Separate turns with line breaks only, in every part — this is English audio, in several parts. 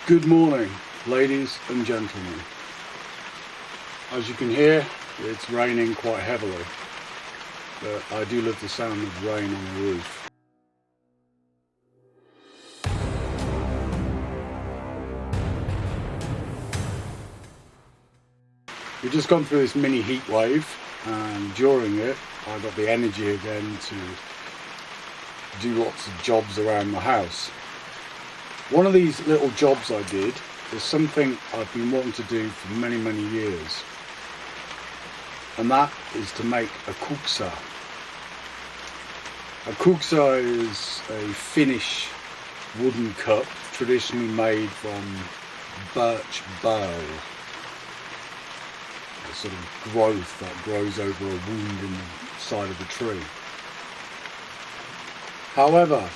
Good morning, ladies and gentlemen. As you can hear, it's raining quite heavily, but I do love the sound of rain on the roof. We've just gone through this mini heat wave, and during it I got the energy again to do lots of jobs around the house. One of these little jobs I did is something I've been wanting to do for many years, and that is to make a Kuksa. A Kuksa is a Finnish wooden cup traditionally made from birch bough, a sort of growth that grows over a wound in the side of the tree. However,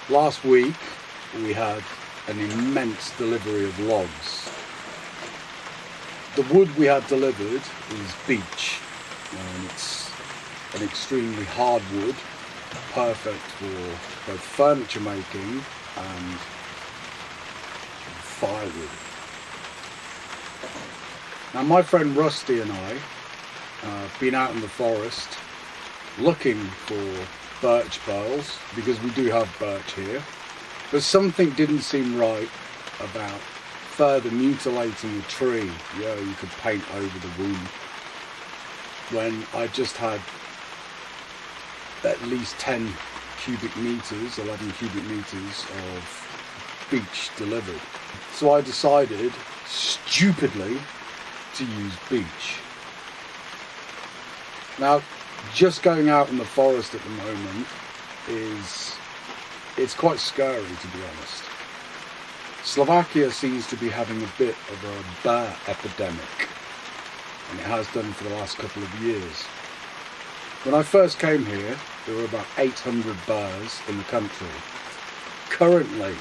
last week we had an immense delivery of logs. The wood we had delivered is beech, and it's an extremely hard wood, perfect for both furniture making and firewood. Now my friend Rusty and I have been out in the forest looking for birch boughs, because we do have birch here. But something didn't seem right about further mutilating a tree. Yeah, you could paint over the wound, when I just had at least 10 cubic meters, 11 cubic meters of beech delivered. So I decided, stupidly, to use beech. Now, just going out in the forest at the moment it's quite scary, to be honest. Slovakia seems to be having a bit of a bear epidemic, and it has done for the last couple of years. When I first came here, there were about 800 bears in the country. Currently,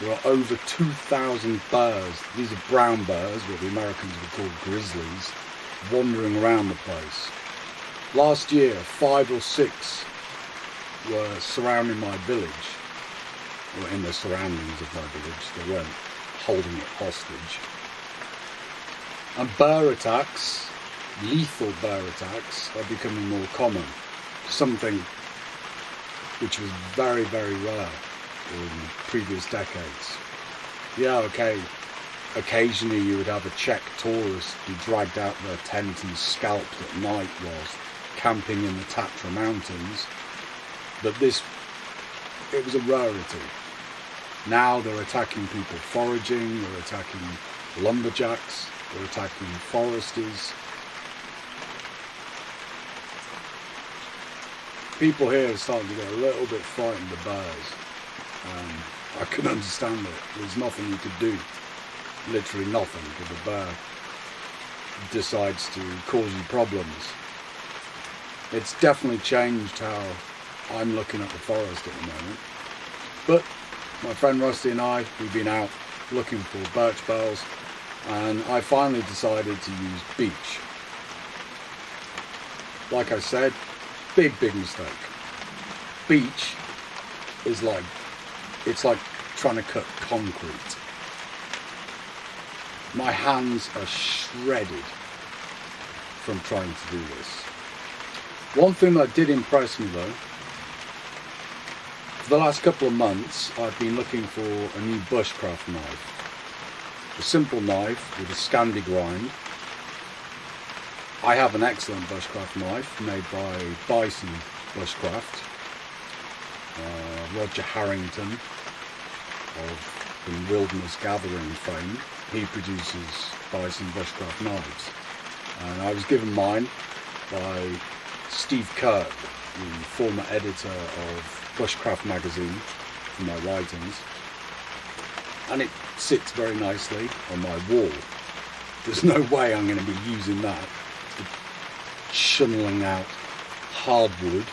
there are over 2,000 bears. These are brown bears, what the Americans would call grizzlies, wandering around the place. Last year, 5 or 6 were surrounding my village, or in the surroundings of my village. They weren't holding it hostage. And bear attacks, lethal bear attacks, are becoming more common. Something which was very rare in previous decades. Yeah, okay, occasionally you would have a Czech tourist be dragged out their tent and scalped at night whilst camping in the Tatra Mountains. But it was a rarity. Now they're attacking people foraging, they're attacking lumberjacks, they're attacking foresters. People here are starting to get a little bit frightened of bears. I can understand it. There's nothing you could do. Literally nothing, if a bear decides to cause you problems. It's definitely changed how I'm looking at the forest at the moment. But my friend Rusty and I, we've been out looking for birch boughs, and I finally decided to use beech. Like I said, big mistake. Beech is it's like trying to cut concrete. My hands are shredded from trying to do this. One thing that did impress me though, for the last couple of months I've been looking for a new bushcraft knife. A simple knife with a Scandi grind. I have an excellent bushcraft knife made by Bison Bushcraft. Roger Harrington of the Wilderness Gathering fame, he produces Bison Bushcraft knives. And I was given mine by Steve Kirk, the former editor of Bushcraft magazine, for my writings, and it sits very nicely on my wall. There's no way I'm going to be using that for chunneling out hardwood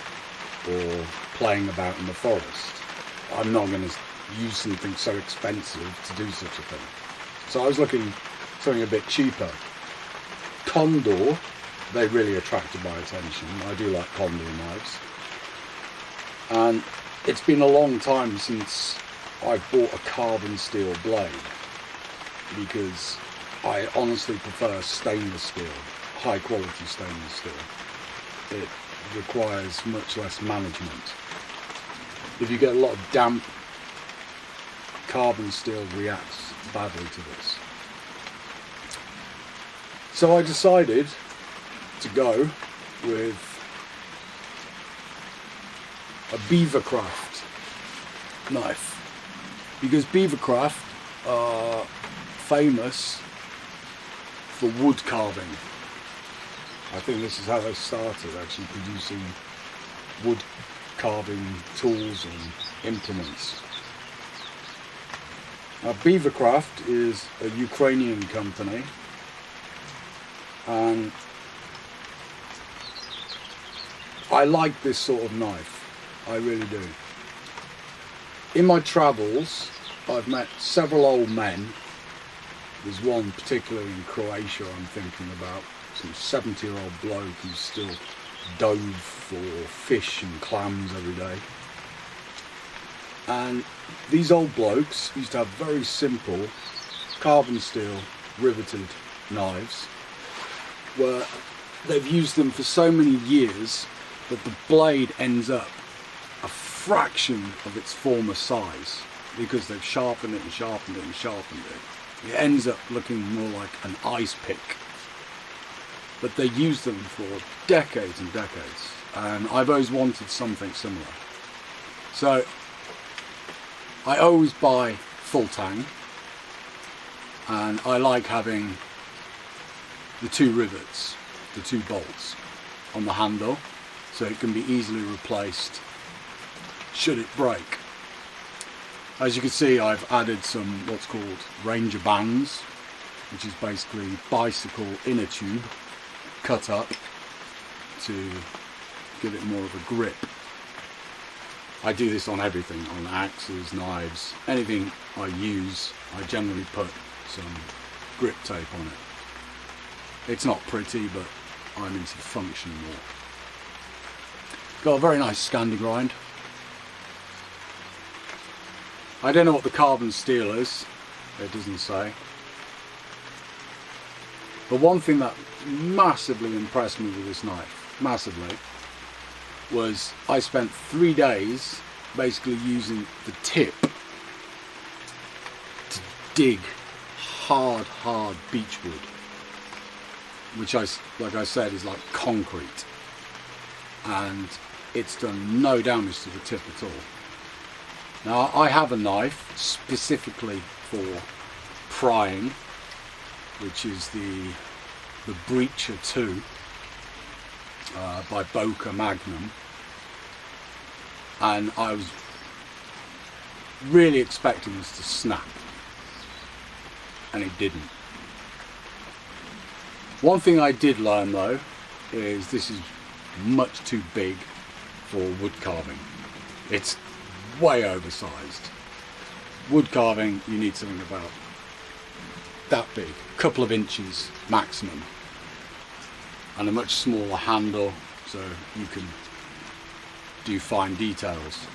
or playing about in the forest. I'm not going to use something so expensive to do such a thing. So I was looking for something a bit cheaper. Condor, they really attracted my attention. I do like Condor knives. And it's been a long time since I bought a carbon steel blade because I honestly prefer stainless steel, high quality stainless steel. It requires much less management. If you get a lot of damp, carbon steel reacts badly to this. So I decided to go with a Beavercraft knife, because Beavercraft are famous for wood carving. I think this is how they started, actually producing wood carving tools and implements. Now, Beavercraft is a Ukrainian company, and I like this sort of knife. I really do. In my travels, I've met several old men. There's one particularly in Croatia I'm thinking about, some 70-year-old bloke who's still dove for fish and clams every day. And these old blokes used to have very simple carbon steel riveted knives, where they've used them for so many years that the blade ends up a fraction of its former size, because they've sharpened it and sharpened it and sharpened it. It ends up looking more like an ice pick. But they use them for decades and decades, and I've always wanted something similar. So I always buy full tang, and I like having the two rivets, the two bolts on the handle, so it can be easily replaced should it break. As you can see, I've added some what's called Ranger bands, which is basically bicycle inner tube cut up to give it more of a grip. I do this on everything, on axes, knives, anything I use. I generally put some grip tape on it. It's not pretty, but I'm into function more. Got a very nice Scandi grind. I don't know what the carbon steel is, it doesn't say. But one thing that massively impressed me with this knife, massively, was I spent 3 days basically using the tip to dig hard beechwood, which like I said is like concrete, and it's done no damage to the tip at all. Now, I have a knife specifically for prying, which is the Breacher 2 by Boca Magnum, and I was really expecting this to snap, and it didn't. One thing I did learn though is this is much too big for wood carving. It's way oversized. Wood carving, you need something about that big, couple of inches maximum, and a much smaller handle so you can do fine details.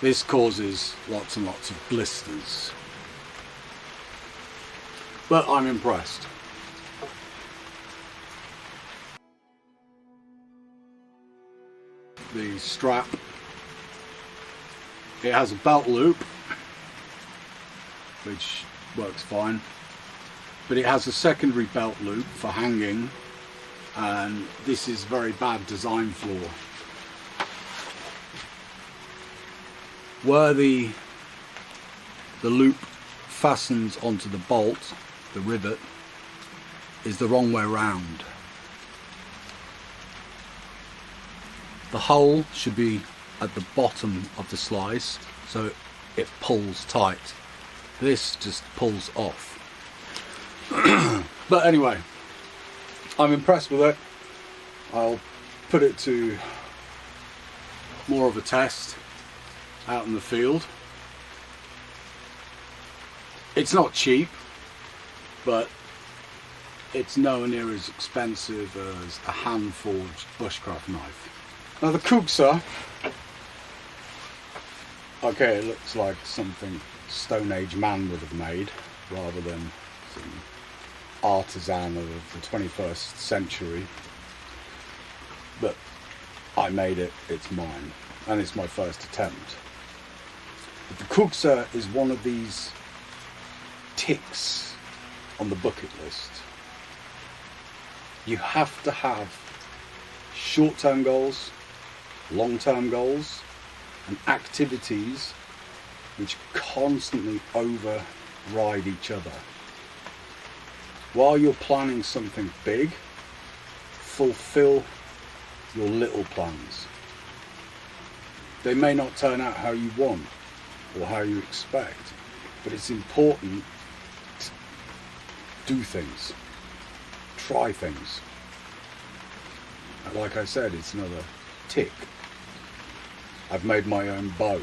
This causes lots and lots of blisters, but I'm impressed. The strap, it has a belt loop which works fine, but it has a secondary belt loop for hanging, and this is very bad design flaw. Where the loop fastens onto the bolt, the rivet, is the wrong way round. The hole should be at the bottom of the slice, so it pulls tight. This just pulls off. But anyway, I'm impressed with it. I'll put it to more of a test out in the field. It's not cheap, but it's nowhere near as expensive as a hand-forged bushcraft knife. Now the Kuksa Okay, it looks like something Stone Age man would have made, rather than some artisan of the 21st century. But I made it, it's mine, and it's my first attempt. But the Kuksa is one of these ticks on the bucket list. You have to have short-term goals, long-term goals, and activities which constantly override each other. While you're planning something big, fulfill your little plans. They may not turn out how you want or how you expect, but it's important to do things, try things. And like I said, it's another tick. I've made my own bows.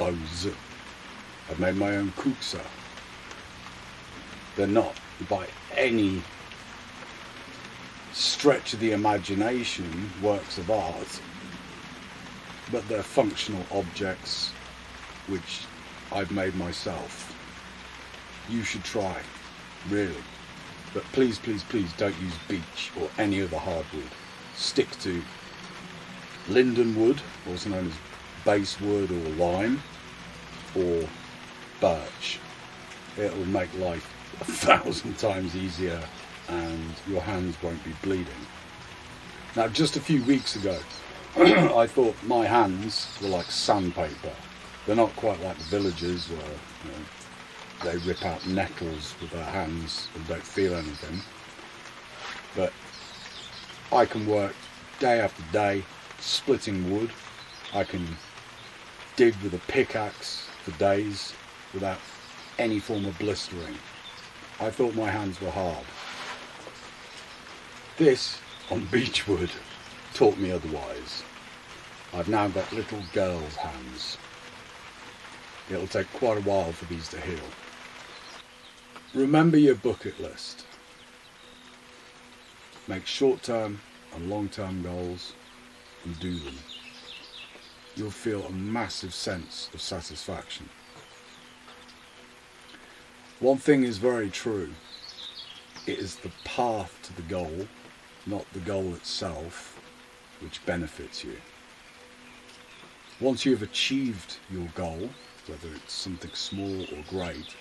I've made my own kuksa. They're not by any stretch of the imagination works of art, but they're functional objects which I've made myself. You should try, really. But please, please, please don't use beech or any other hardwood. Stick to linden wood, also known as basswood or lime, or birch. It'll make life 1,000 times easier and your hands won't be bleeding. Now, just a few weeks ago, I thought my hands were like sandpaper. They're not quite like the villagers where they rip out nettles with their hands and don't feel anything. But I can work day after day splitting wood. I can dig with a pickaxe for days without any form of blistering. I thought my hands were hard. This, on beechwood, taught me otherwise. I've now got little girls' hands. It'll take quite a while for these to heal. Remember your bucket list. Make short-term and long-term goals and do them. You'll feel a massive sense of satisfaction. One thing is very true. It is the path to the goal, not the goal itself, which benefits you. Once you have achieved your goal, whether it's something small or great,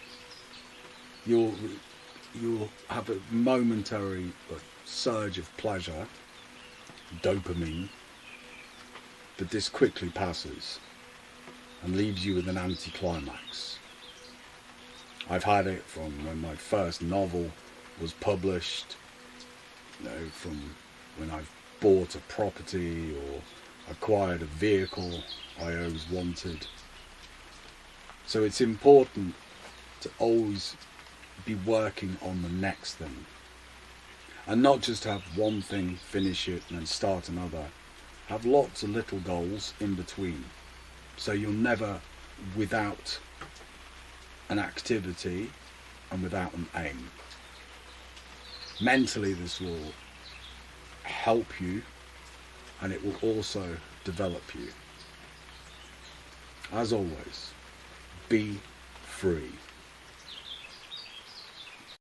you'll have a momentary surge of pleasure, dopamine, but this quickly passes and leaves you with an anticlimax. I've had it from when my first novel was published, from when I've bought a property or acquired a vehicle I always wanted. So it's important to always be working on the next thing, and not just have one thing, finish it, and then start another. Have lots of little goals in between, so you're never without an activity and without an aim. Mentally, this will help you, and it will also develop you. As always, be free.